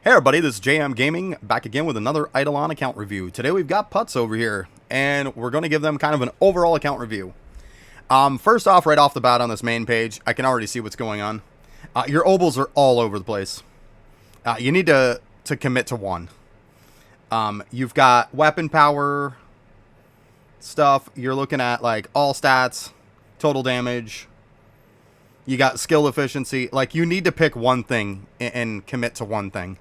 Hey everybody, this is JM Gaming, back again with another IdleOn account review. Today we've got Putz over here, and we're going to give them kind of an overall account review. First off, right off the bat on this main page, I can already see what's going on. Your obols are all over the place. You need to commit to one. You've got weapon power stuff. You're looking at like all stats, total damage. You got skill efficiency. Like, you need to pick one thing and commit to one thing.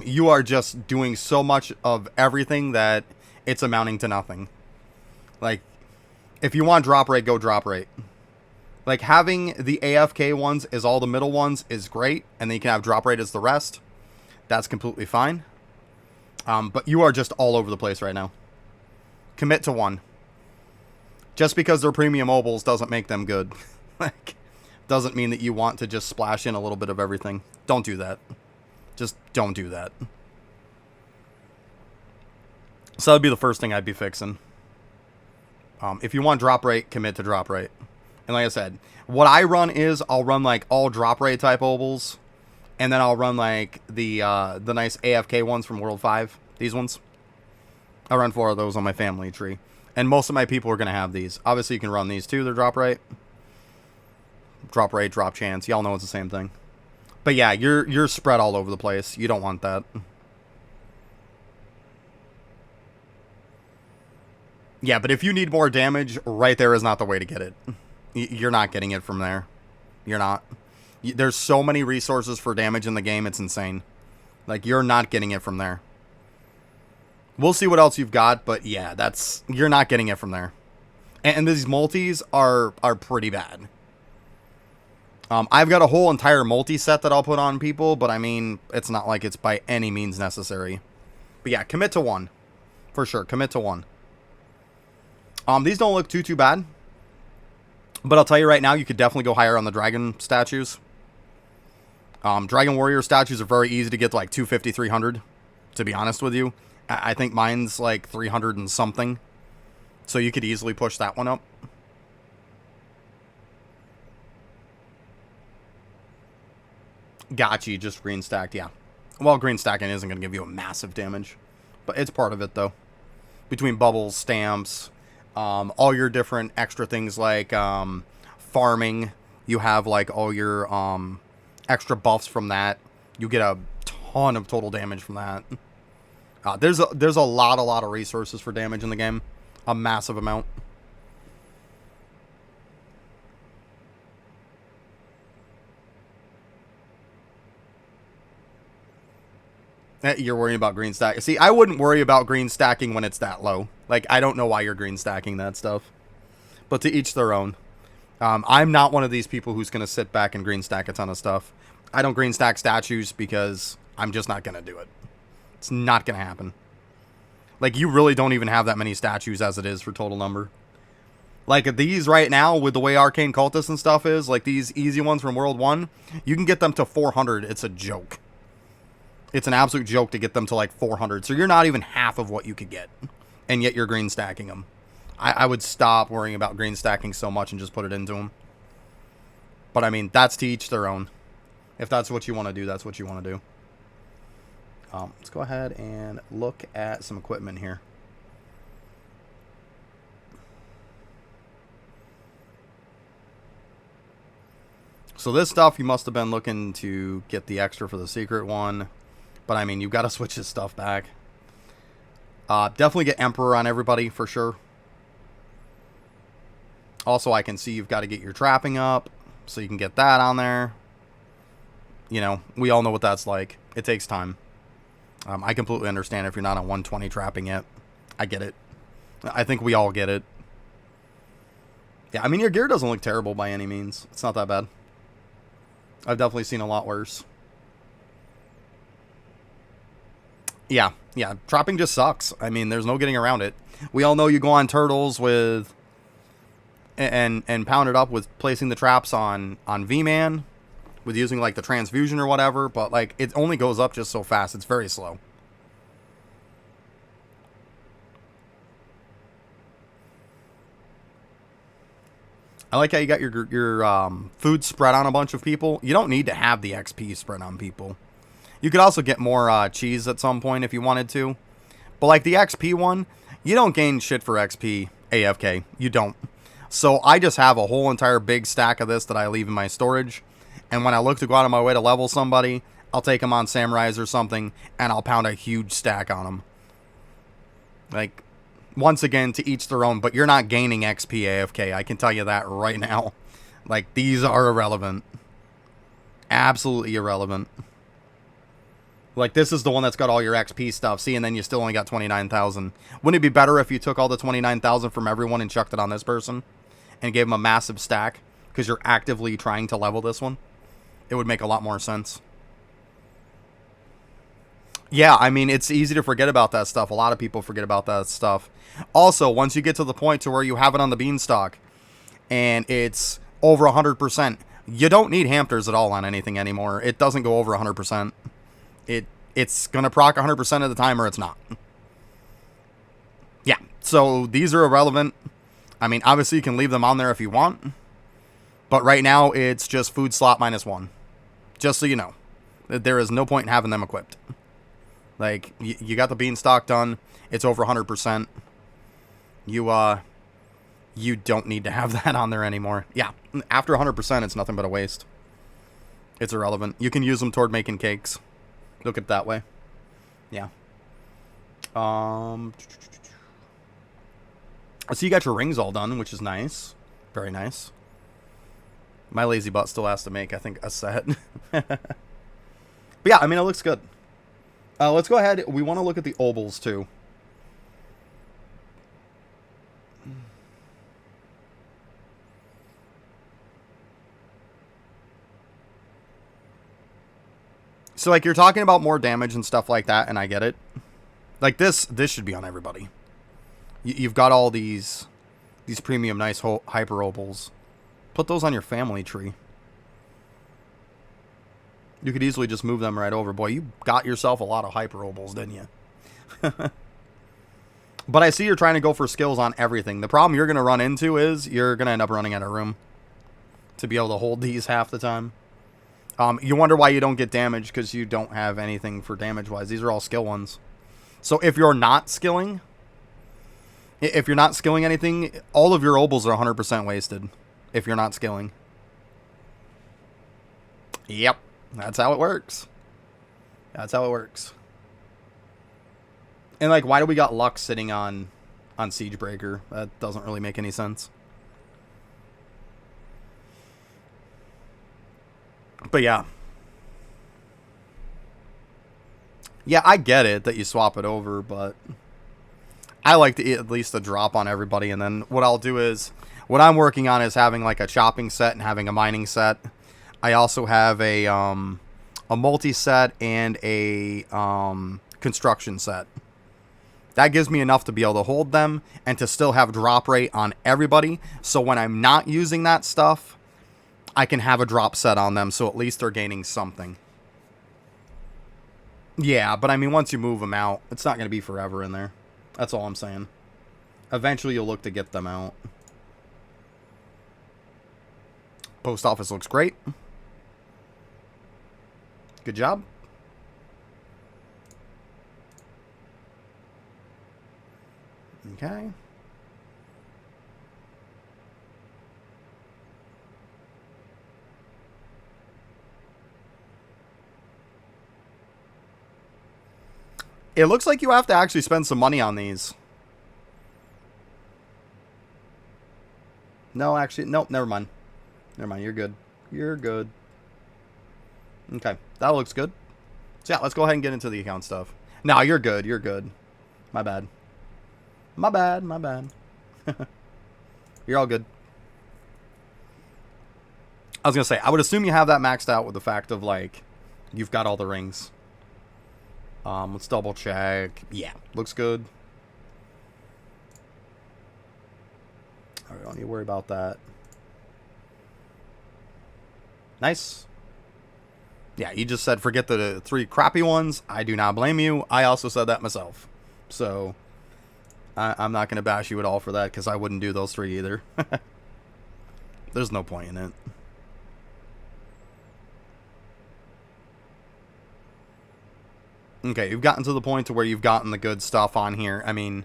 You are just doing so much of everything that it's amounting to nothing. Like, if you want drop rate, go drop rate. Like, having the AFK ones as all the middle ones is great, and then you can have drop rate as the rest. That's completely fine. But you are just all over the place right now. Commit to one. Just because they're premium mobiles doesn't make them good. Like, doesn't mean that you want to just splash in a little bit of everything. Don't do that. Just don't do that. So that'd be the first thing I'd be fixing. If you want drop rate, commit to drop rate. And like I said, what I run is I'll run like all drop rate type obols, and then I'll run like the nice AFK ones from World 5. These ones. I run 4 of those on my family tree. And most of my people are going to have these. Obviously, you can run these too. They're drop rate. Drop rate, drop chance. Y'all know it's the same thing. But yeah, you're spread all over the place. You don't want that. Yeah, but if you need more damage, right there is not the way to get it. You're not getting it from there. You're not. There's so many resources for damage in the game, it's insane. Like, you're not getting it from there. We'll see what else you've got, but yeah, you're not getting it from there. And these multis are pretty bad. I've got a whole entire multi-set that I'll put on people, but I mean, it's not like it's by any means necessary. But yeah, commit to one. For sure, commit to one. These don't look too bad. But I'll tell you right now, you could definitely go higher on the dragon statues. Dragon warrior statues are very easy to get to like 250, 300, to be honest with you. I think mine's like 300 and something. So you could easily push that one up. Gotcha, just green stacked, yeah. Well, green stacking isn't going to give you a massive damage. But it's part of it, though. Between bubbles, stamps, all your different extra things like farming. You have like all your extra buffs from that. You get a ton of total damage from that. There's a lot of resources for damage in the game. A massive amount. You're worrying about green stack. See, I wouldn't worry about green stacking when it's that low. Like, I don't know why you're green stacking that stuff. But to each their own. I'm not one of these people who's going to sit back and green stack a ton of stuff. I don't green stack statues because I'm just not going to do it. It's not going to happen. Like, you really don't even have that many statues as it is for total number. Like, these right now, with the way Arcane Cultist and stuff is, like these easy ones from World 1, you can get them to 400. It's a joke. It's an absolute joke to get them to like 400. So you're not even half of what you could get. And yet you're green stacking them. I would stop worrying about green stacking so much and just put it into them. But I mean, that's to each their own. If that's what you want to do, that's what you want to do. Let's go ahead and look at some equipment here. So this stuff, you must have been looking to get the extra for the secret one. But I mean, you've got to switch his stuff back. Definitely get Emperor on everybody, for sure. Also, I can see you've got to get your trapping up, so you can get that on there. You know, we all know what that's like. It takes time. I completely understand if you're not on 120 trapping yet. I get it. I think we all get it. Yeah, I mean, your gear doesn't look terrible by any means. It's not that bad. I've definitely seen a lot worse. Yeah, trapping just sucks. I mean, there's no getting around it. We all know you go on turtles with and pound it up with placing the traps on V-Man with using like the transfusion or whatever, but like it only goes up just so fast. It's very slow. I like how you got your food spread on a bunch of people. You don't need to have the XP spread on people. You could also get more cheese at some point if you wanted to. But like the XP one, you don't gain shit for XP AFK. You don't. So I just have a whole entire big stack of this that I leave in my storage. And when I look to go out of my way to level somebody, I'll take them on Samurais or something, and I'll pound a huge stack on them. Like, once again, to each their own, but you're not gaining XP AFK. I can tell you that right now. Like, these are irrelevant. Absolutely irrelevant. Like, this is the one that's got all your XP stuff. See, and then you still only got 29,000. Wouldn't it be better if you took all the 29,000 from everyone and chucked it on this person? And gave him a massive stack? Because you're actively trying to level this one? It would make a lot more sense. Yeah, I mean, it's easy to forget about that stuff. A lot of people forget about that stuff. Also, once you get to the point to where you have it on the beanstalk, and it's over 100%, you don't need hamsters at all on anything anymore. It doesn't go over 100%. It's going to proc 100% of the time, or it's not. Yeah, so these are irrelevant. I mean, obviously you can leave them on there if you want. But right now, it's just food slot -1. Just so you know. There is no point in having them equipped. Like, you got the beanstalk done. It's over 100%. You don't need to have that on there anymore. Yeah, after 100%, it's nothing but a waste. It's irrelevant. You can use them toward making cakes. Look at it that way. Yeah. So you got your rings all done, which is nice. Very nice. My lazy butt still has to make, I think, a set. But yeah, I mean, it looks good. Let's go ahead. We want to look at the obols, too. So, like, you're talking about more damage and stuff like that, and I get it. Like, this should be on everybody. You've got all these premium nice hyper obols. Put those on your family tree. You could easily just move them right over. Boy, you got yourself a lot of hyper obols, didn't you? But I see you're trying to go for skills on everything. The problem you're going to run into is you're going to end up running out of room to be able to hold these half the time. You wonder why you don't get damage, because you don't have anything for damage-wise. These are all skill ones. So if you're not skilling anything, all of your obols are 100% wasted if you're not skilling. Yep, that's how it works. That's how it works. And, like, why do we got Lux sitting on Siegebreaker? That doesn't really make any sense. But yeah. Yeah, I get it that you swap it over, but I like to at least a drop on everybody. And then what I'll do is, what I'm working on is having like a chopping set and having a mining set. I also have a multi-set and a construction set. That gives me enough to be able to hold them and to still have drop rate on everybody. So when I'm not using that stuff, I can have a drop set on them, so at least they're gaining something. Yeah, but I mean, once you move them out, it's not going to be forever in there. That's all I'm saying. Eventually, you'll look to get them out. Post office looks great. Good job. Okay. It looks like you have to actually spend some money on these. No, actually, nope, never mind. Never mind, you're good. You're good. Okay, that looks good. So yeah, let's go ahead and get into the account stuff. No, you're good, you're good. My bad. My bad, my bad. You're all good. I was going to say, I would assume you have that maxed out with the fact of, like, you've got all the rings. Let's double check. Yeah, looks good. Alright, don't need to worry about that. Nice. Yeah, you just said forget the 3 crappy ones. I do not blame you. I also said that myself. So, I'm not going to bash you at all for that, because I wouldn't do those 3 either. There's no point in it. Okay, you've gotten to the point to where you've gotten the good stuff on here. I mean,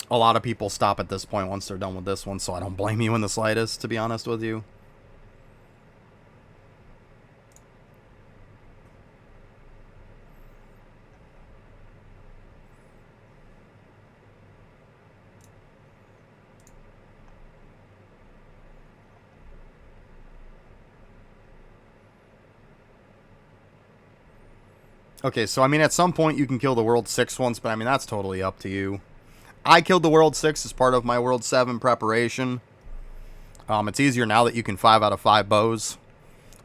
a lot of people stop at this point once they're done with this one, so I don't blame you in the slightest, to be honest with you. Okay, so I mean, at some point you can kill the World 6 once, but I mean, that's totally up to you. I killed the World 6 as part of my World 7 preparation. It's easier now that you can 5 out of 5 bows.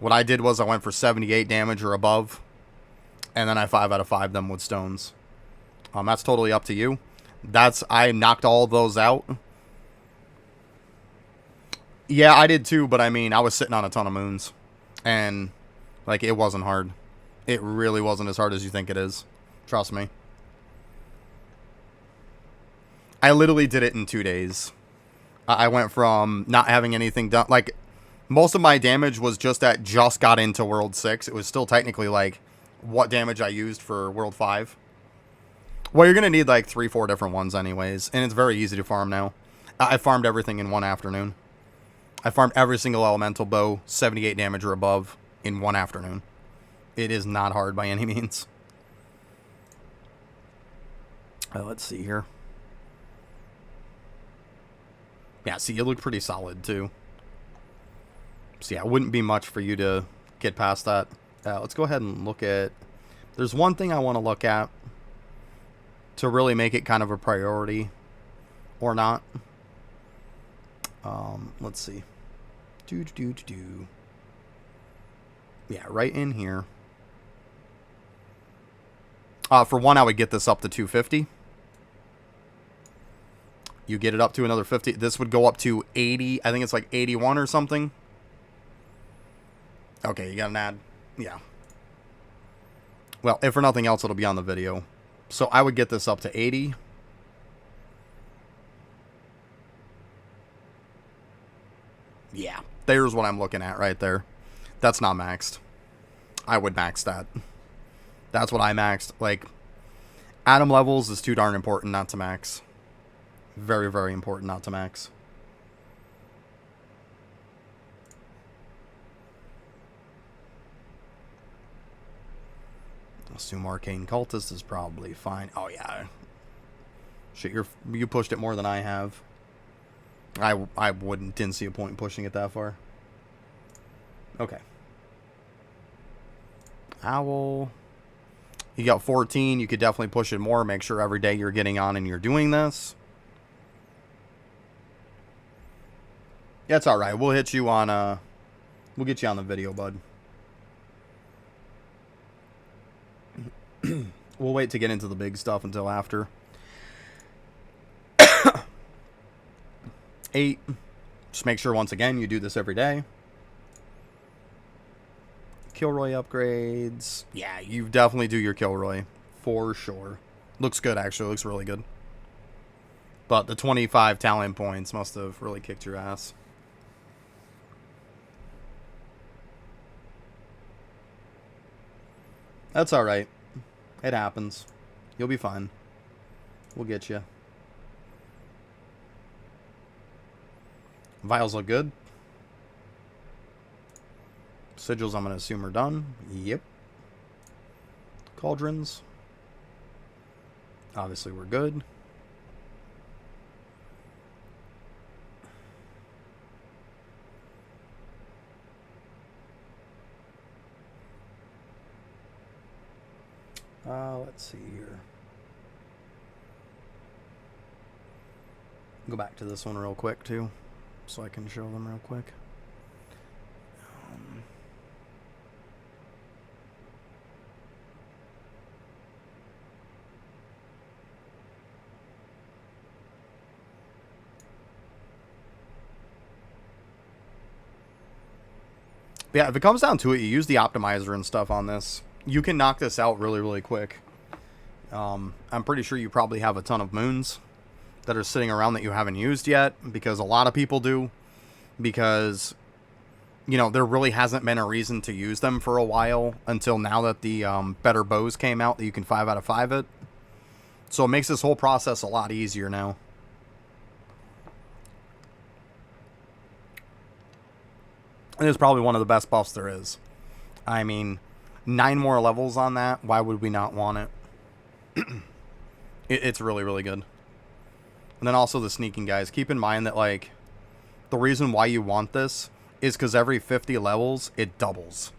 What I did was I went for 78 damage or above, and then I 5 out of 5 them with stones. That's totally up to you. I knocked all of those out. Yeah, I did too, but I mean, I was sitting on a ton of moons, and like, it wasn't hard. It really wasn't as hard as you think it is. Trust me. I literally did it in 2 days. I went from not having anything done. Like, most of my damage was just got into World 6. It was still technically, like, what damage I used for World 5. Well, you're going to need, like, 3-4 different ones anyways. And it's very easy to farm now. I farmed everything in one afternoon. I farmed every single elemental bow, 78 damage or above, in one afternoon. It is not hard by any means. Let's see here. Yeah, see, you look pretty solid, too. So, yeah, it wouldn't be much for you to get past that. Let's go ahead and look at... There's one thing I want to look at to really make it kind of a priority. Or not. Let's see. Yeah, right in here. For one, I would get this up to 250. You get it up to another 50. This would go up to 80. I think it's like 81 or something. Okay, you got an ad. Yeah. Well, if for nothing else, it'll be on the video. So I would get this up to 80. Yeah, there's what I'm looking at right there. That's not maxed. I would max that. That's what I maxed. Like, Atom levels is too darn important not to max. Very, very important not to max. Assume Arcane Cultist is probably fine. Oh, yeah. Shit, you pushed it more than I have. I didn't see a point in pushing it that far. Okay. Owl. You got 14. You could definitely push it more. Make sure every day you're getting on and you're doing this. Yeah, it's alright. We'll hit you on, we'll get you on the video, bud. We'll wait to get into the big stuff until after. 8. Just make sure, once again, you do this every day. Kilroy upgrades. Yeah, you definitely do your Kilroy. For sure. Looks good, actually. Looks really good. But the 25 talent points must have really kicked your ass. That's alright. It happens. You'll be fine. We'll get you. Vials look good. Sigils, I'm going to assume, are done. Yep. Cauldrons. Obviously, we're good. Let's see here. Go back to this one real quick, too, so I can show them real quick. But yeah, if it comes down to it, you use the optimizer and stuff on this. You can knock this out really, really quick. I'm pretty sure you probably have a ton of moons that are sitting around that you haven't used yet, because a lot of people do. Because you know, there really hasn't been a reason to use them for a while until now that the better bows came out that you can 5 out of 5 it. So it makes this whole process a lot easier now. And it's probably one of the best buffs there is. I mean, 9 more levels on that. Why would we not want it? It's really, really good. And then also the sneaking, guys. Keep in mind that, like, the reason why you want this is because every 50 levels, it doubles.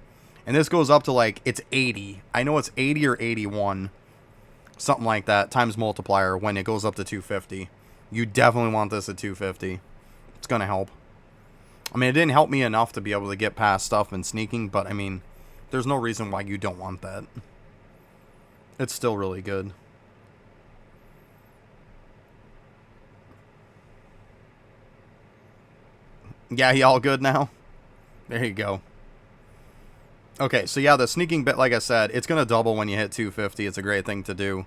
And this goes up to, like, it's 80. I know it's 80 or 81. Something like that, times multiplier when it goes up to 250. You definitely want this at 250. It's going to help. I mean, it didn't help me enough to be able to get past stuff and sneaking, but, I mean, there's no reason why you don't want that. It's still really good. Yeah, you all good now? There you go. Okay, so yeah, the sneaking bit, like I said, it's going to double when you hit 250. It's a great thing to do.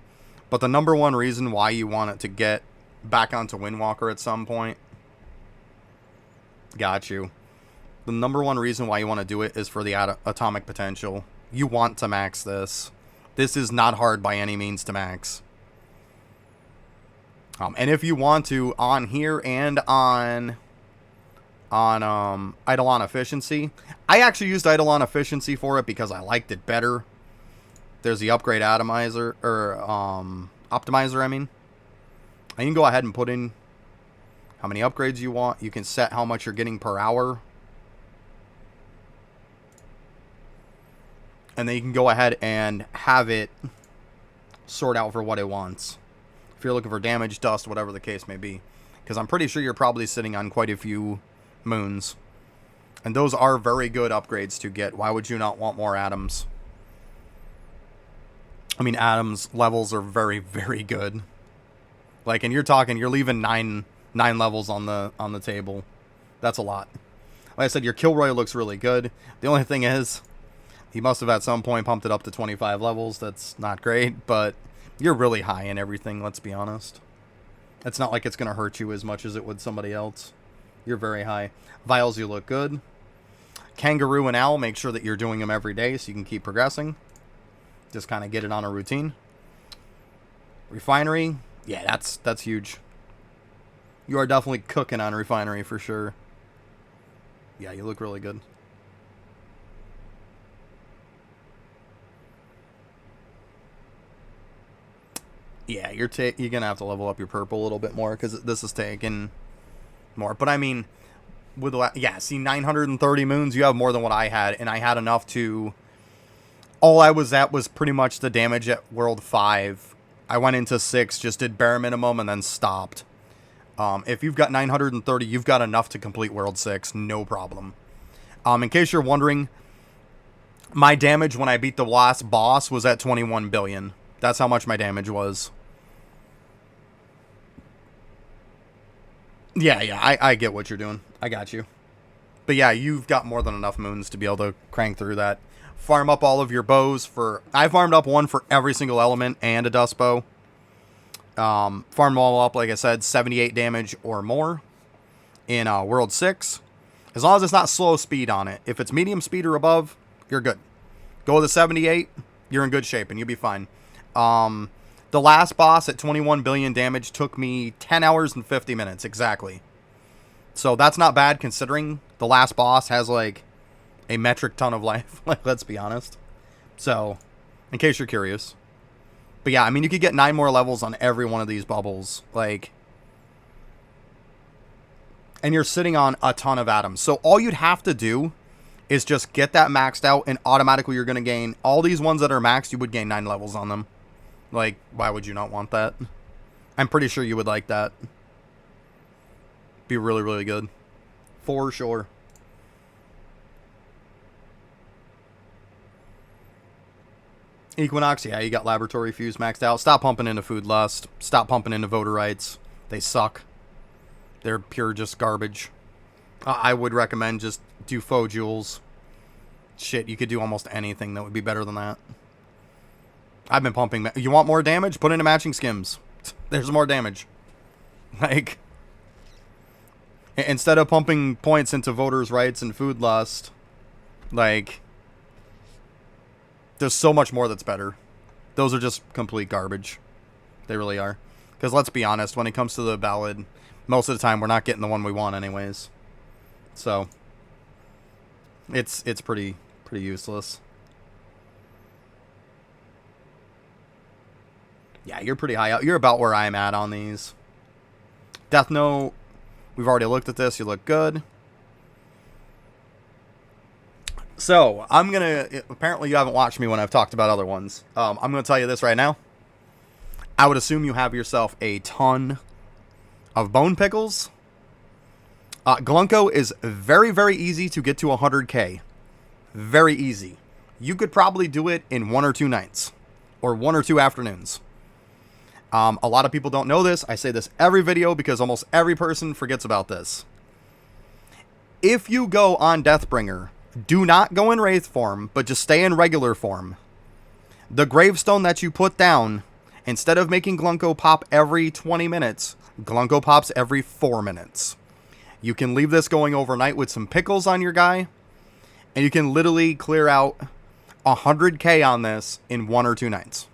But the number one reason why you want it to get back onto Windwalker at some point... Got you. The number one reason why you want to do it is for the atomic potential. You want to max this. This is not hard by any means to max. And if you want to, on here and on IdleOn efficiency, I actually used IdleOn efficiency for it because I liked it better. There's the upgrade atomizer, or optimizer, I mean. And you can go ahead and put in how many upgrades you want. You can set how much you're getting per hour. And then you can go ahead and have it sort out for what it wants. If you're looking for damage, dust, whatever the case may be. Because I'm pretty sure you're probably sitting on quite a few moons. And those are very good upgrades to get. Why would you not want more atoms? I mean, atoms levels are very, very good. Like, and you're leaving nine levels on the table. That's a lot. Like I said, your Kilroy looks really good. The only thing is, he must have at some point pumped it up to 25 levels. That's not great, but you're really high in everything, let's be honest. It's not like it's going to hurt you as much as it would somebody else. You're very high. Vials, you look good. Kangaroo and Owl, make sure that you're doing them every day so you can keep progressing. Just kind of get it on a routine. Refinery, yeah, that's huge. You are definitely cooking on Refinery for sure. Yeah, you look really good. Yeah, you're gonna have to level up your purple a little bit more because this is taking more. But I mean, with yeah, see, 930 moons, you have more than what I had, and I had enough to. All I was at was pretty much the damage at World 5. I went into 6, just did bare minimum, and then stopped. If you've got 930, you've got enough to complete World 6, no problem. In case you're wondering, my damage when I beat the last boss was at 21 billion. That's how much my damage was. Yeah, I get what you're doing. I got you. But yeah, you've got more than enough moons to be able to crank through that. Farm up all of your bows for... I farmed up one for every single element and a dust bow. Farm them all up, like I said, 78 damage or more in World 6. As long as it's not slow speed on it. If it's medium speed or above, you're good. Go with the 78, you're in good shape and you'll be fine. The last boss at 21 billion damage took me 10 hours and 50 minutes, exactly. So that's not bad considering the last boss has like a metric ton of life, like, let's be honest. So, in case you're curious. But yeah, I mean, you could get 9 more levels on every one of these bubbles, like, and you're sitting on a ton of atoms. So all you'd have to do is just get that maxed out, and automatically you're going to gain, all these ones that are maxed, you would gain 9 levels on them. Like, why would you not want that? I'm pretty sure you would like that. Be really, really good. For sure. Equinox, yeah, you got Laboratory Fuse maxed out. Stop pumping into Food Lust. Stop pumping into Voterites. They suck. They're pure just garbage. I would recommend just do Faux Jewels. Shit, you could do almost anything that would be better than that. I've been pumping... You want more damage? Put into Matching Skims. There's more damage. Like... Instead of pumping points into voters' rights and food lust, like, there's so much more that's better. Those are just complete garbage. They really are. Because let's be honest, when it comes to the ballot, most of the time we're not getting the one we want anyways. So, it's pretty useless. Yeah, you're pretty high up. You're about where I'm at on these. Death Note, we've already looked at this. You look good. So, I'm going to... Apparently you haven't watched me when I've talked about other ones. I'm going to tell you this right now. I would assume you have yourself a ton of bone pickles. Glunko is very, very easy to get to 100k. Very easy. You could probably do it in 1 or 2 nights. Or 1 or 2 afternoons. A lot of people don't know this. I say this every video because almost every person forgets about this. If you go on Deathbringer, do not go in Wraith form, but just stay in regular form. The gravestone that you put down, instead of making Glunko pop every 20 minutes, Glunko pops every 4 minutes. You can leave this going overnight with some pickles on your guy, and you can literally clear out 100k on this in 1 or 2 nights.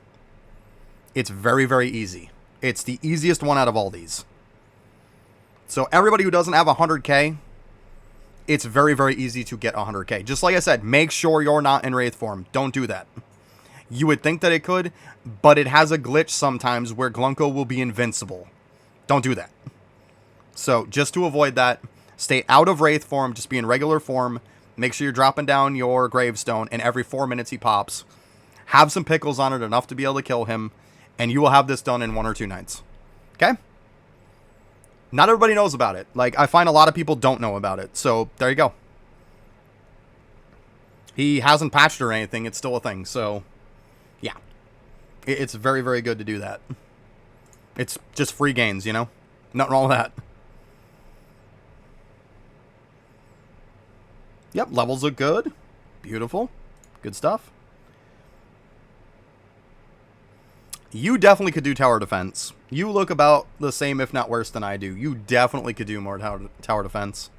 It's very, very easy. It's the easiest one out of all these. So everybody who doesn't have 100k, it's very, very easy to get 100k. Just like I said, make sure you're not in Wraith form. Don't do that. You would think that it could, but it has a glitch sometimes where Glunko will be invincible. Don't do that. So just to avoid that, stay out of Wraith form. Just be in regular form. Make sure you're dropping down your gravestone, and every 4 minutes he pops. Have some pickles on it, enough to be able to kill him, and you will have this done in 1 or 2 nights. Okay? Not everybody knows about it. Like, I find a lot of people don't know about it. So, there you go. He hasn't patched or anything. It's still a thing. So, yeah. It's very, very good to do that. It's just free gains, you know? Nothing wrong with that. Yep, levels look good. Beautiful. Good stuff. You definitely could do tower defense. You look about the same, if not worse, than I do. You definitely could do more tower defense.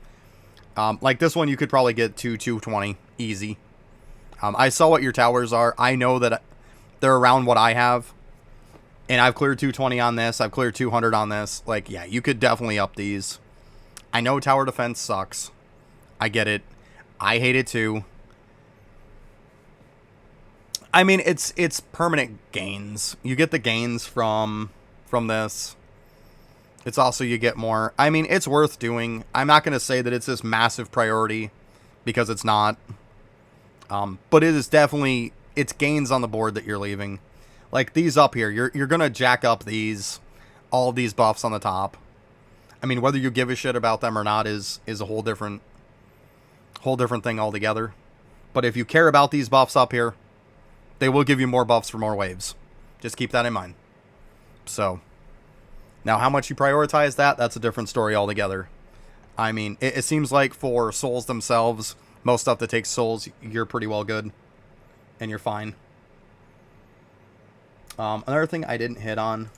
Like this one, you could probably get to 220. Easy. I saw what your towers are. I know that they're around what I have. And I've cleared 220 on this. I've cleared 200 on this. Like, yeah, you could definitely up these. I know tower defense sucks. I get it. I hate it too. I mean, it's permanent gains. You get the gains from this. It's also you get more. I mean, it's worth doing. I'm not going to say that it's this massive priority because it's not. But it is definitely, it's gains on the board that you're leaving. Like these up here, you're going to jack up all of these buffs on the top. I mean, whether you give a shit about them or not is a whole different thing altogether. But if you care about these buffs up here, they will give you more buffs for more waves. Just keep that in mind. So, now how much you prioritize that, that's a different story altogether. I mean, it seems like for souls themselves, most stuff that takes souls, you're pretty well good. And you're fine. Another thing I didn't hit on,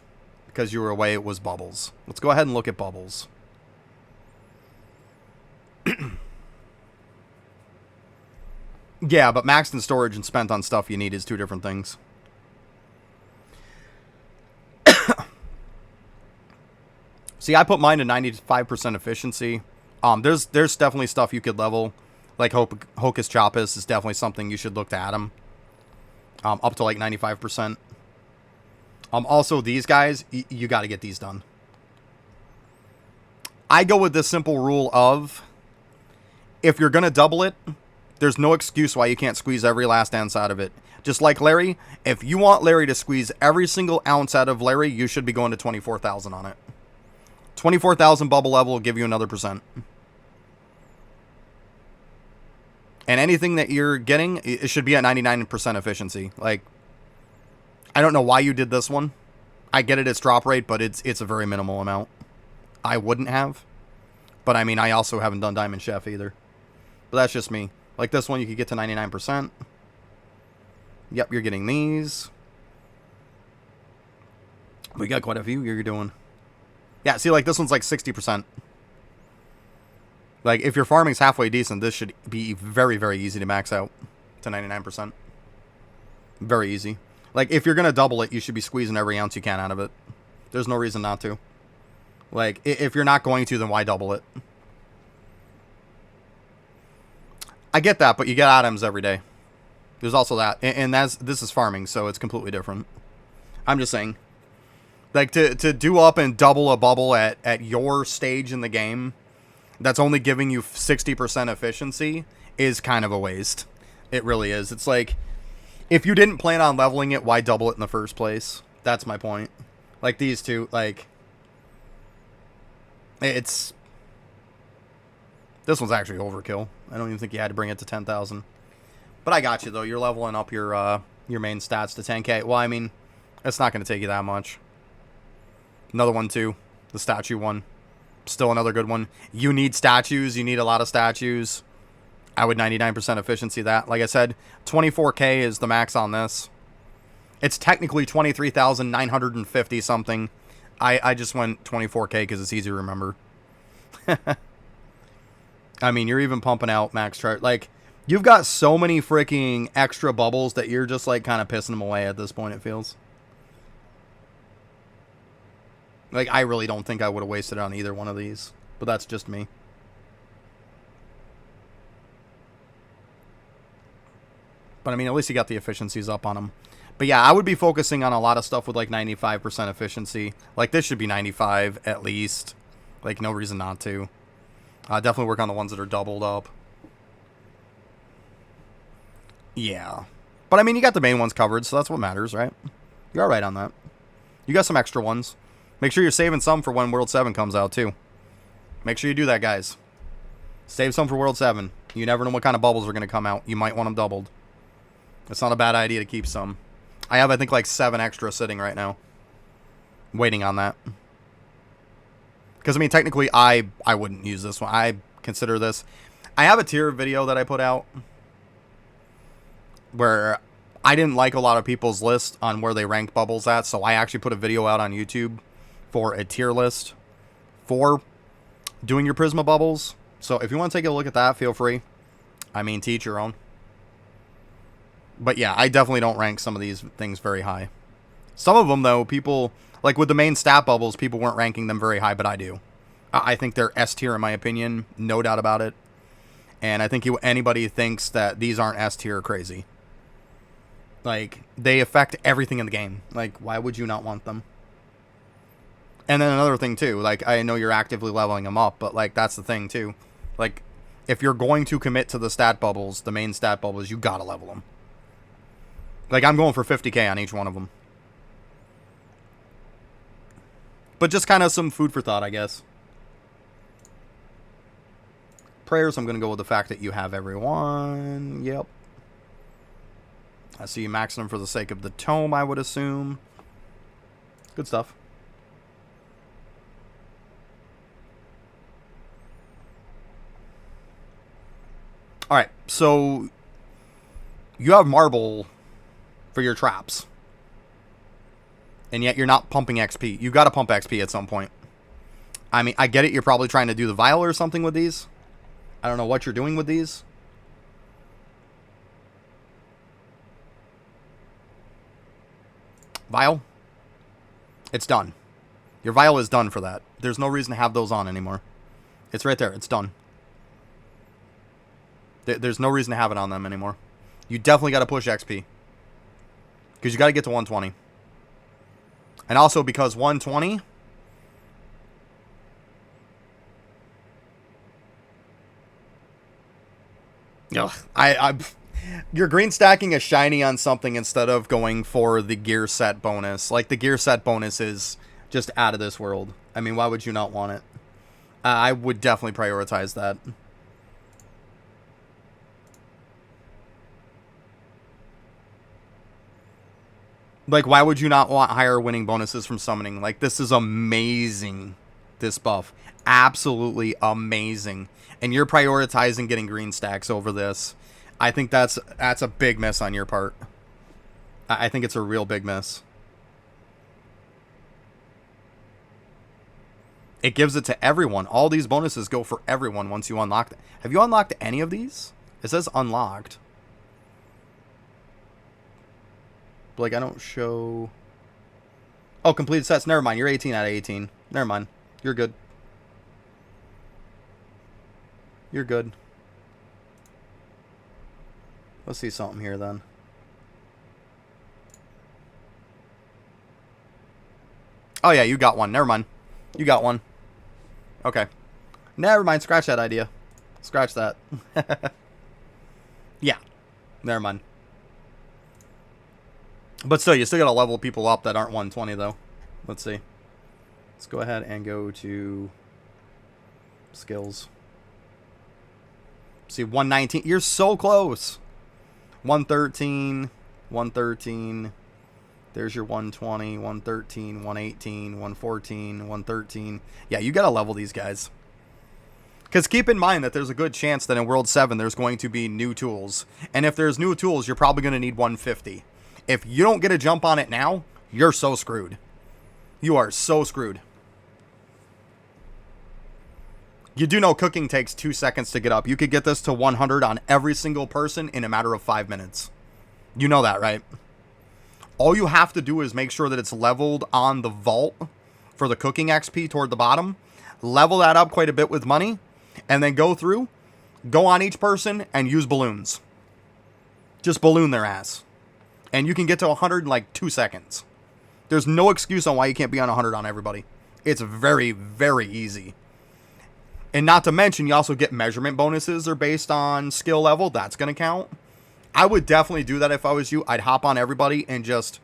because you were away, was bubbles. Let's go ahead and look at bubbles. Yeah, but maxed in storage and spent on stuff you need is 2 different things. See, I put mine to 95% efficiency. There's definitely stuff you could level. Like Hocus Chopus is definitely something you should look to add them. Up to like 95%. Also, these guys, you got to get these done. I go with this simple rule of, if you're going to double it, there's no excuse why you can't squeeze every last ounce out of it. Just like Larry, if you want Larry to squeeze every single ounce out of Larry, you should be going to 24,000 on it. 24,000 bubble level will give you another %. And anything that you're getting, it should be at 99% efficiency. Like, I don't know why you did this one. I get it, it's drop rate, but it's a very minimal amount. I wouldn't have. But I mean, I also haven't done Diamond Chef either. But that's just me. Like this one, you could get to 99%. Yep, you're getting these. We got quite a few you're doing. Yeah, see, like this one's like 60%. Like, if your farming's halfway decent, this should be very, very easy to max out to 99%. Very easy. Like, if you're going to double it, you should be squeezing every ounce you can out of it. There's no reason not to. Like, if you're not going to, then why double it? I get that, but you get items every day. There's also that. And this is farming, so it's completely different. I'm just saying. Like, to do up and double a bubble at your stage in the game that's only giving you 60% efficiency is kind of a waste. It really is. It's like, if you didn't plan on leveling it, why double it in the first place? That's my point. Like, these two, like... This one's actually overkill. I don't even think you had to bring it to 10,000. But I got you, though. You're leveling up your main stats to 10k. Well, I mean, it's not going to take you that much. Another one, too. The statue one. Still another good one. You need statues. You need a lot of statues. I would 99% efficiency that. Like I said, 24k is the max on this. It's technically 23,950 something. I just went 24k because it's easy to remember. I mean, you're even pumping out max chart. Like, you've got so many freaking extra bubbles that you're just, like, kind of pissing them away at this point, it feels. Like, I really don't think I would have wasted it on either one of these. But that's just me. But, I mean, at least you got the efficiencies up on them. But, yeah, I would be focusing on a lot of stuff with, like, 95% efficiency. Like, this should be 95 at least. Like, no reason not to. Definitely work on the ones that are doubled up. Yeah. But, I mean, you got the main ones covered, so that's what matters, right? You're all right on that. You got some extra ones. Make sure you're saving some for when World 7 comes out, too. Make sure you do that, guys. Save some for World 7. You never know what kind of bubbles are going to come out. You might want them doubled. It's not a bad idea to keep some. I have, I think, like 7 extra sitting right now. Waiting on that. Because, I mean, technically, I wouldn't use this one. I consider this... I have a tier video that I put out where I didn't like a lot of people's list on where they ranked bubbles at, so I actually put a video out on YouTube for a tier list for doing your Prisma bubbles. So if you want to take a look at that, feel free. I mean, teach your own. But yeah, I definitely don't rank some of these things very high. Some of them, though, people... Like, with the main stat bubbles, people weren't ranking them very high, but I do. I think they're S tier, in my opinion. No doubt about it. And I think anybody thinks that these aren't S tier crazy. Like, they affect everything in the game. Like, why would you not want them? And then another thing, too. Like, I know you're actively leveling them up, but, like, that's the thing, too. Like, if you're going to commit to the stat bubbles, the main stat bubbles, you gotta level them. Like, I'm going for 50k on each one of them. But just kind of some food for thought, I guess. Prayers, I'm going to go with the fact that you have everyone. Yep. I see you maxing them for the sake of the tome, I would assume. Good stuff. Alright, so you have marble for your traps. And yet you're not pumping XP. You've got to pump XP at some point. I mean, I get it. You're probably trying to do the vial or something with these. I don't know what you're doing with these. Vial. It's done. Your vial is done for that. There's no reason to have those on anymore. It's right there. It's done. There's no reason to have it on them anymore. You definitely got to push XP. Because you got to get to 120. And also because 120... Ugh, you're green stacking a shiny on something instead of going for the gear set bonus. Like, the gear set bonus is just out of this world. I mean, why would you not want it? I would definitely prioritize that. Like, why would you not want higher winning bonuses from summoning? Like, this is amazing, this buff. Absolutely amazing. And you're prioritizing getting green stacks over this. I think that's a big miss on your part. I think it's a real big miss. It gives it to everyone. All these bonuses go for everyone once you unlock them. Have you unlocked any of these? It says unlocked. But like, I don't show... Oh, completed sets. Never mind. You're 18 out of 18. Never mind. You're good. You're good. Let's see something here then. Oh yeah, you got one. Never mind. You got one. Okay. Never mind. Scratch that idea. Scratch that. Yeah. Never mind. But still, you still gotta level people up that aren't 120 though. Let's see. Let's go ahead and go to skills. See, 119. You're so close. 113. 113. There's your 120, 113, 118, 114, 113. Yeah, you gotta level these guys. Because keep in mind that there's a good chance that in World 7 there's going to be new tools. And if there's new tools, you're probably going to need 150. If you don't get a jump on it now, you're so screwed. You are so screwed. You do know cooking takes 2 seconds to get up. You could get this to 100 on every single person in a matter of 5 minutes. You know that, right? All you have to do is make sure that it's leveled on the vault for the cooking XP toward the bottom. Level that up quite a bit with money. And then go through, go on each person, and use balloons. Just balloon their ass. And you can get to 100 in like 2 seconds. There's no excuse on why you can't be on 100 on everybody. It's very, very easy. And not to mention, you also get measurement bonuses are based on skill level. That's going to count. I would definitely do that if I was you. I'd hop on everybody and just,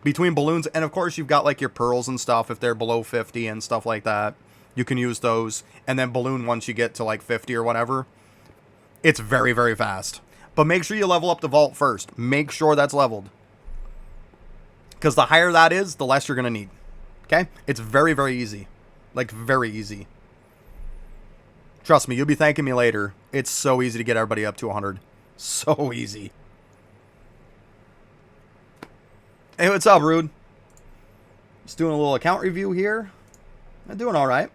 between balloons, and of course you've got like your pearls and stuff if they're below 50 and stuff like that. You can use those, and then balloon once you get to like 50 or whatever. It's very, very fast. But make sure you level up the vault first. Make sure that's leveled. Because the higher that is, the less you're going to need. Okay? It's very, very easy. Like, very easy. Trust me, you'll be thanking me later. It's so easy to get everybody up to 100. So easy. Hey, what's up, Rude? Just doing a little account review here. I'm doing all right.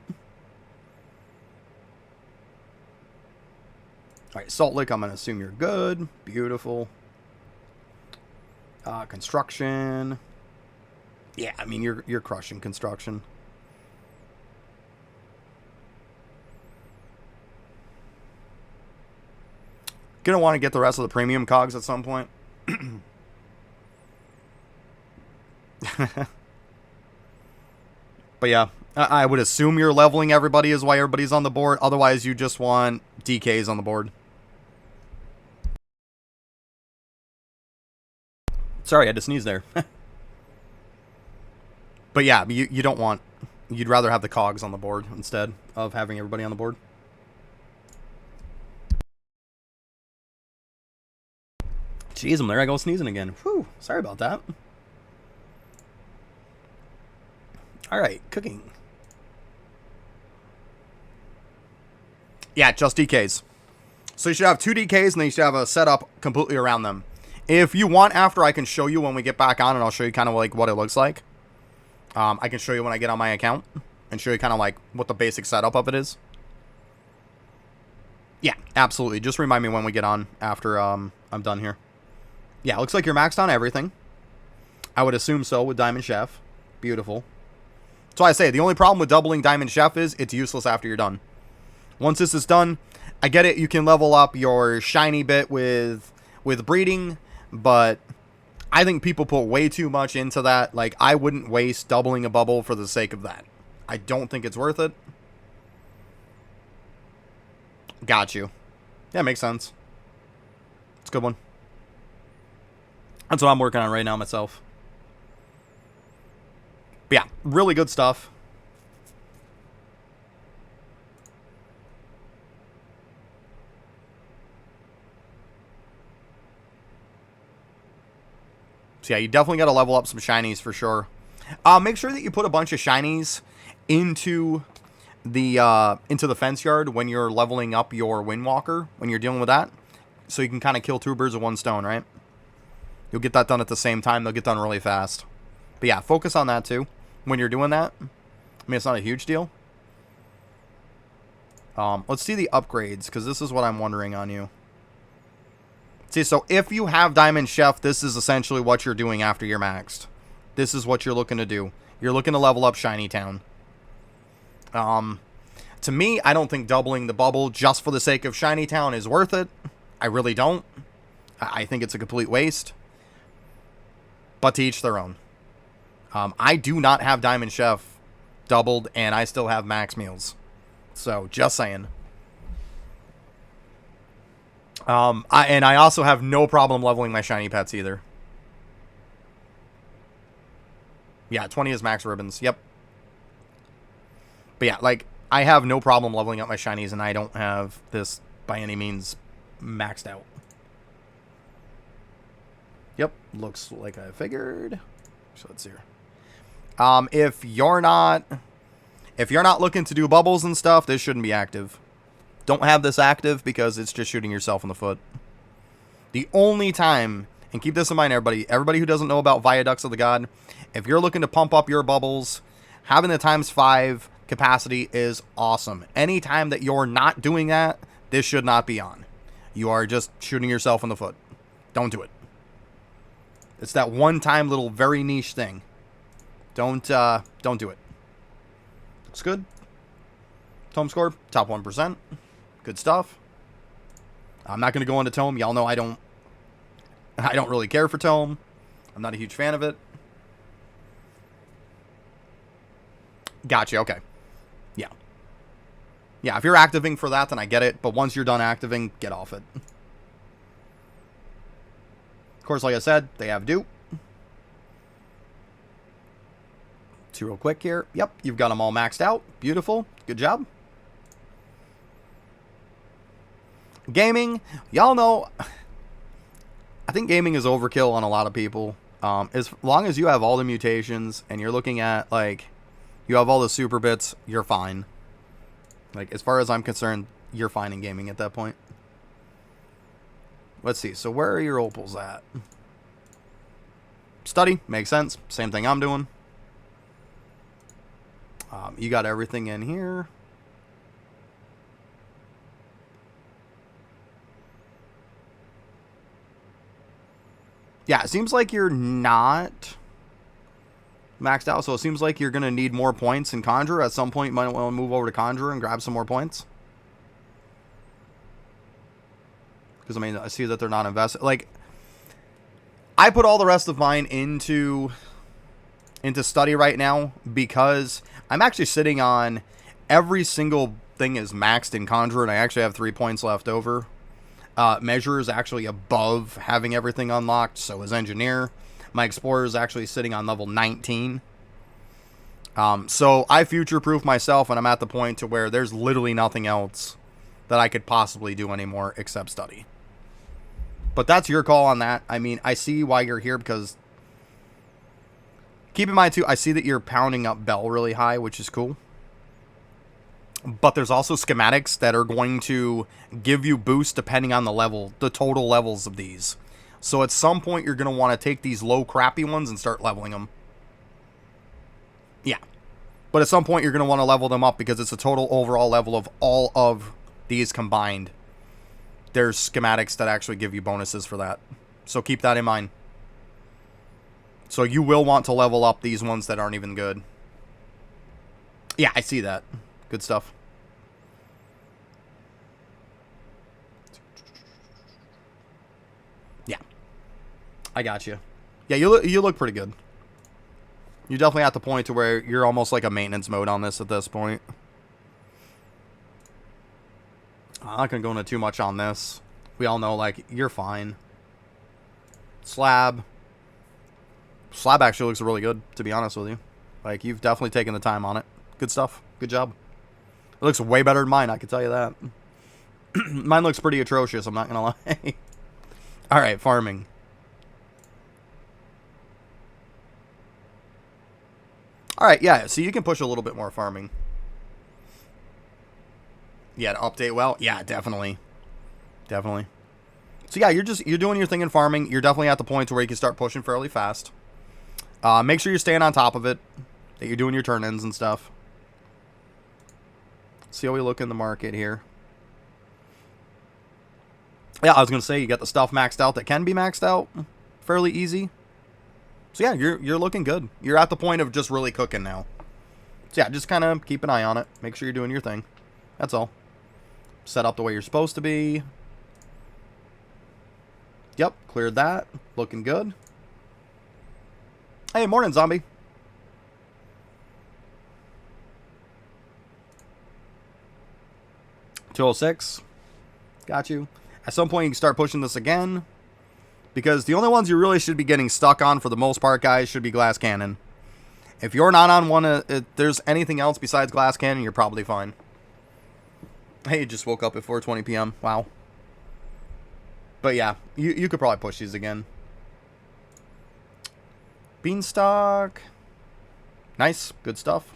All right, Salt Lake, I'm going to assume you're good. Beautiful. Construction. Yeah, I mean, you're crushing construction. Gonna want to get the rest of the premium cogs at some point. But yeah, I would assume you're leveling everybody is why everybody's on the board. Otherwise, you just want DKs on the board. Sorry, I had to sneeze there. But yeah, you don't want... You'd rather have the cogs on the board instead of having everybody on the board. Jeez, I'm there. I go sneezing again. Whew, sorry about that. Alright, cooking. Yeah, just DKs. So you should have 2 DKs, and then you should have a setup completely around them. If you want, after, I can show you when we get back on, and I'll show you kind of like what it looks like. I can show you when I get on my account, and show you kind of like what the basic setup of it is. Yeah, absolutely. Just remind me when we get on after I'm done here. Yeah, looks like you're maxed on everything. I would assume so with Diamond Chef. Beautiful. So I say, the only problem with doubling Diamond Chef is it's useless after you're done. Once this is done, I get it, you can level up your shiny bit with breeding, but I think people put way too much into that. Like, I wouldn't waste doubling a bubble for the sake of that. I don't think it's worth it. Got you. Yeah, makes sense. It's a good one. That's what I'm working on right now myself. But yeah, really good stuff. So yeah, you definitely got to level up some shinies for sure. Make sure that you put a bunch of shinies into the fence yard when you're leveling up your Windwalker, when you're dealing with that. So you can kind of kill 2 birds with 1 stone, right? You'll get that done at the same time. They'll get done really fast. But yeah, focus on that too when you're doing that. I mean, it's not a huge deal. Let's see the upgrades, because this is what I'm wondering on you. See, so if you have Diamond Chef, this is essentially what you're doing after you're maxed. This is what you're looking to do. You're looking to level up Shiny Town. To me, I don't think doubling the bubble just for the sake of Shiny Town is worth it. I really don't. I think it's a complete waste. But to each their own. I do not have Diamond Chef doubled, and I still have max meals. So, just saying. I also have no problem leveling my shiny pets either. Yeah, 20 is max ribbons. Yep. But yeah, like, I have no problem leveling up my shinies, and I don't have this by any means maxed out. Yep, looks like I figured. So let's see here. If you're not looking to do bubbles and stuff, this shouldn't be active. Don't have this active because it's just shooting yourself in the foot. The only time, and keep this in mind, everybody who doesn't know about Viaducts of the God, if you're looking to pump up your bubbles, having the ×5 capacity is awesome. Anytime that you're not doing that, this should not be on. You are just shooting yourself in the foot. Don't do it. It's that one-time little very niche thing. Don't do it. Looks good. Tome score, top 1%. Good stuff. I'm not going to go into Tome. Y'all know I don't really care for Tome. I'm not a huge fan of it. Gotcha, okay. Yeah. Yeah, if you're activating for that, then I get it. But once you're done activating, get off it. Of course, like I said, they have dupe. Two real quick here. Yep, you've got them all maxed out. Beautiful. Good job. Gaming, y'all know, I think gaming is overkill on a lot of people. As long as you have all the mutations and you're looking at, like, you have all the super bits, you're fine. Like, as far as I'm concerned, you're fine in gaming at that point. Let's see, so where are your opals at? Study, makes sense. Same thing I'm doing. You got everything in here. Yeah, it seems like you're not maxed out, so it seems like you're going to need more points in Conjure. At some point, you might want to move over to Conjure and grab some more points. Because, I mean, I see that they're not invested. Like, I put all the rest of mine into Study right now because I'm actually sitting on every single thing is maxed in Conjure, and I actually have 3 points left over. Measure is actually above having everything unlocked, so is Engineer. My Explorer is actually sitting on level 19. So I future-proof myself, and I'm at the point to where there's literally nothing else that I could possibly do anymore except Study. But that's your call on that. I mean, I see why you're here because... Keep in mind, too, I see that you're pounding up Bell really high, which is cool. But there's also schematics that are going to give you boosts depending on the level, the total levels of these. So at some point, you're going to want to take these low, crappy ones and start leveling them. Yeah. But at some point, you're going to want to level them up because it's a total overall level of all of these combined. There's schematics that actually give you bonuses for that. So keep that in mind. So you will want to level up these ones that aren't even good. Yeah, I see that. Good stuff. Yeah. I got you. Yeah, you look pretty good. You're definitely at the point to where you're almost like a maintenance mode on this at this point. I'm not going to go into too much on this. We all know, like, you're fine. Slab. Slab actually looks really good, to be honest with you. Like, you've definitely taken the time on it. Good stuff. Good job. It looks way better than mine, I can tell you that. Mine looks pretty atrocious, I'm not going to lie. Alright, farming. Alright, yeah, so you can push a little bit more farming. Yeah, to update well? Yeah, definitely. Definitely. So yeah, you're doing your thing in farming. You're definitely at the point where you can start pushing fairly fast. Make sure you're staying on top of it. That you're doing your turn-ins and stuff. See how we look in the market here. Yeah, I was going to say, you got the stuff maxed out that can be maxed out fairly easy. So yeah, you're looking good. You're at the point of just really cooking now. So yeah, just kind of keep an eye on it. Make sure you're doing your thing. That's all. Set up the way you're supposed to be. Yep, cleared that. Looking good. Hey, morning, zombie. $206. Got you. At some point, you can start pushing this again. Because the only ones you really should be getting stuck on, for the most part, guys, should be Glass Cannon. If you're not on one, if there's anything else besides Glass Cannon, you're probably fine. Hey, you just woke up at 4:20 p.m. Wow. But yeah, you could probably push these again. Beanstalk. Nice. Good stuff.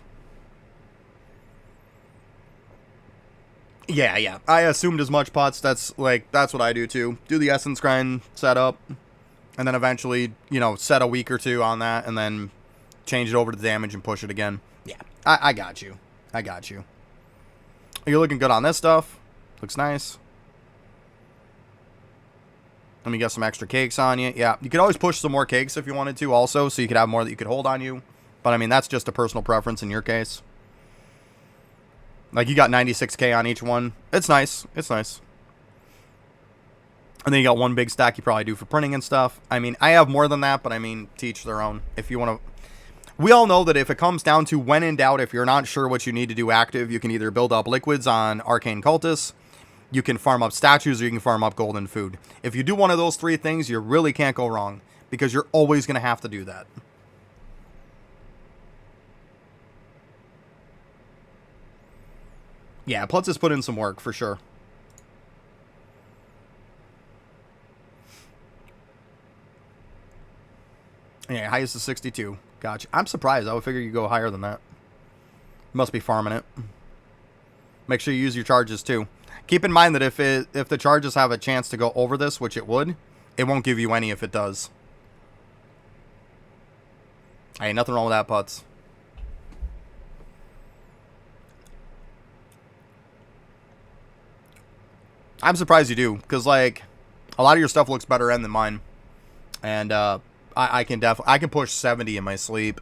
Yeah. I assumed as much, Putz. That's what I do too. Do the essence grind setup. And then eventually, set a week or two on that. And then change it over to damage and push it again. Yeah, I got you. You're looking good on this stuff. Looks nice. Let me get some extra cakes on you. Yeah, you could always push some more cakes if you wanted to also, so you could have more that you could hold on you. But, I mean, that's just a personal preference in your case. Like, you got 96k on each one. It's nice. And then you got one big stack you probably do for printing and stuff. I mean, I have more than that, but, I mean, to each their own. If you want to... We all know that if it comes down to when in doubt, if you're not sure what you need to do active, you can either build up liquids on Arcane Cultists, you can farm up statues, or you can farm up golden food. If you do one of those three things, you really can't go wrong, because you're always going to have to do that. Yeah, Putz has put in some work, for sure. Yeah, highest is 62. Gotcha. I'm surprised. I would figure you go higher than that. Must be farming it. Make sure you use your charges too. Keep in mind that if the charges have a chance to go over this, which it would, it won't give you any if it does. Hey, nothing wrong with that, Putz. I'm surprised you do, because like a lot of your stuff looks better end than mine, and I can push 70 in my sleep.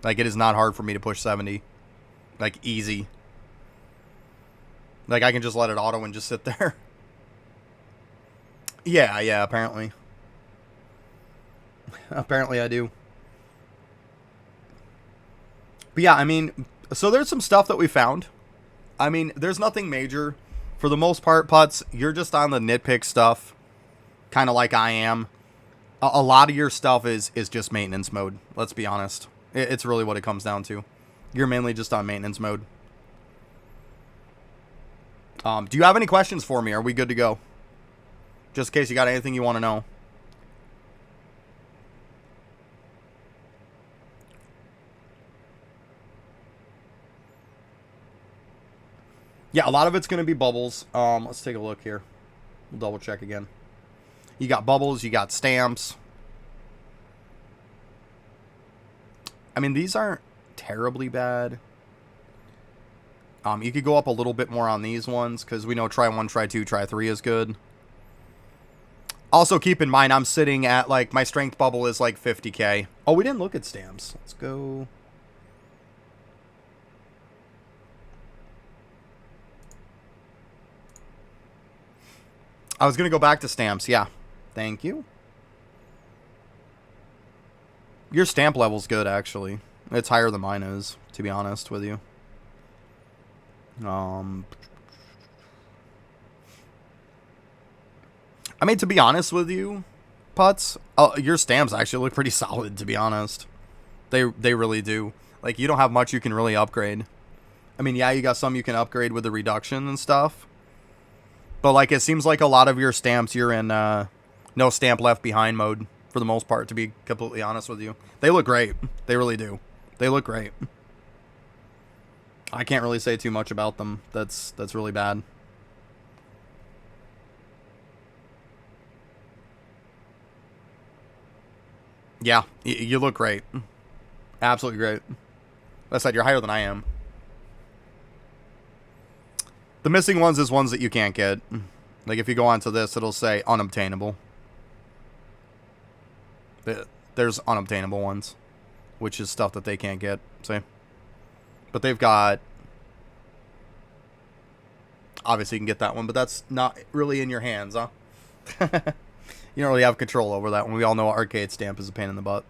Like, it is not hard for me to push 70. Like, easy. Like, I can just let it auto and just sit there. Yeah, apparently. Apparently I do. But yeah, I mean, so there's some stuff that we found. I mean, there's nothing major. For the most part, Putz, you're just on the nitpick stuff. Kind of like I am. A lot of your stuff is just maintenance mode. Let's be honest. It's really what it comes down to. You're mainly just on maintenance mode. Do you have any questions for me? Are we good to go? Just in case you got anything you want to know. Yeah, a lot of it's going to be bubbles. Let's take a look here. We'll double check again. You got bubbles, you got stamps. I mean, these aren't terribly bad. You could go up a little bit more on these ones, because we know try 1, try 2, try 3 is good. Also, keep in mind, I'm sitting at, like, my strength bubble is, like, 50k. Oh, we didn't look at stamps. Let's go. I was going to go back to stamps, yeah. Thank you. Your stamp level's good, actually. It's higher than mine is, to be honest with you. I mean, to be honest with you, Putz, your stamps actually look pretty solid, to be honest. They really do. Like, you don't have much you can really upgrade. I mean, yeah, you got some you can upgrade with the reduction and stuff. But, like, it seems like a lot of your stamps, you're in no stamp left behind mode, for the most part, to be completely honest with you. They look great. They really do. They look great. I can't really say too much about them. That's really bad. Yeah, you look great. Absolutely great. Like I said, you're higher than I am. The missing ones is ones that you can't get. Like, if you go onto this, it'll say unobtainable. There's unobtainable ones, which is stuff that they can't get, see? But they've got... Obviously, you can get that one, but that's not really in your hands, huh? You don't really have control over that one. We all know Arcade Stamp is a pain in the butt.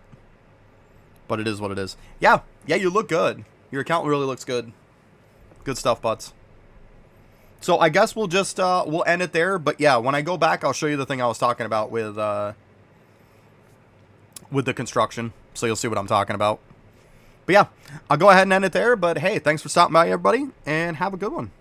But it is what it is. Yeah, you look good. Your account really looks good. Good stuff, butts. So I guess we'll just, we'll end it there. But yeah, when I go back, I'll show you the thing I was talking about with the construction. So you'll see what I'm talking about. But yeah, I'll go ahead and end it there. But hey, thanks for stopping by, everybody. And have a good one.